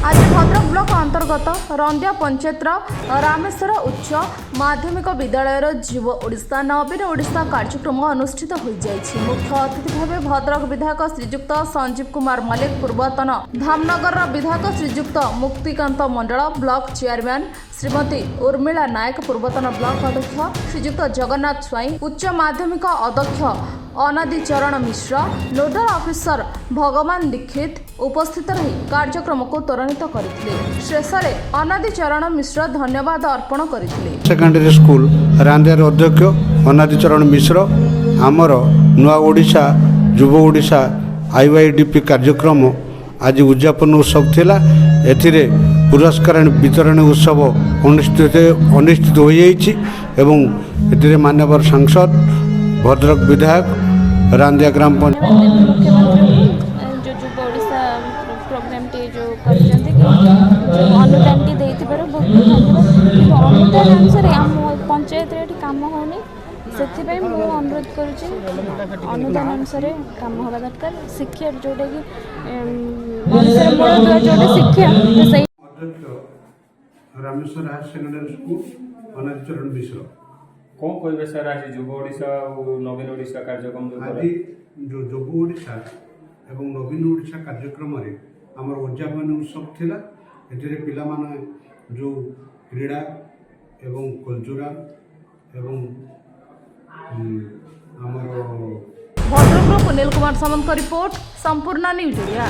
आज भद्रक ब्लॉक अंतर्गत रंदिया पंचायतर रामेश्वर उच्च माध्यमिक विद्यालय जीव ओडिशा नवीन ओडिशा कार्यक्रम अनुष्ठित हो जाइछि। मुख्य अतिथि भाव भद्रक विधायक श्रीजुक्त संजीव कुमार मल्लिक, पूर्वतन धामनगर विधायक श्रीजुक्त मुक्तिकांत मंडल, ब्लॉक चेयरमैन श्रीमती उर्मिला नायक, पूर्वतन ब्लॉक अध्यक्ष श्रीजुक्त जगन्नाथ स्वाई, उच्च माध्यमिक अध्यक्ष अनादि चरण मिश्र, नोडल ऑफिसर भगवान दीक्षित उपस्थित रही कार्यक्रम को त्वरान्वित करथिले। शेष में अनादि चरण मिश्र धन्यवाद अर्पण करथिले। सेकेंडरी स्कूल रांदियार अध्यक्ष अनादि चरण मिश्र आमर नुआ ओडिशा युव ओडिशा आईवाईडीपी कार्यक्रम आज उद्यापन उत्सव थिला। एथिरे पुरस्कार वितरण उत्सव अनुष्ठित हो जाइछि एवं एथिरे माननीय सांसद भद्रक विधायक रांदिया ग्राम पंचायत मुख्यमंत्री जो युव ओडिशा प्रोग्राम टी जो अनुदान टी देथिबार बहुत धन्यवाद। अनुदान अनुसार आम पंचायत रे काम होनी से अनुरोध करुच्ची अनुदान अनुसार काम हवा दरकार। शिक्षा जोटा कि मूल जो शिक्षा रामेश्वर हायर सेकेंडरी स्कूल अनादि चरण मिश्र कौन कहे सर आज युव ओडिशा और नवीन ओडिशा कार्यक्रम आज जो युव ओडिशा एवं नवीन ओडिशा कार्यक्रम आमर उद्यापन उत्सव थिला। एथिरे पिला माने जो क्रीड़ा एवं कल्चरल एवं आमर भद्रक पुनील कुमार सामंत रिपोर्ट संपूर्ण न्यूज इंडिया।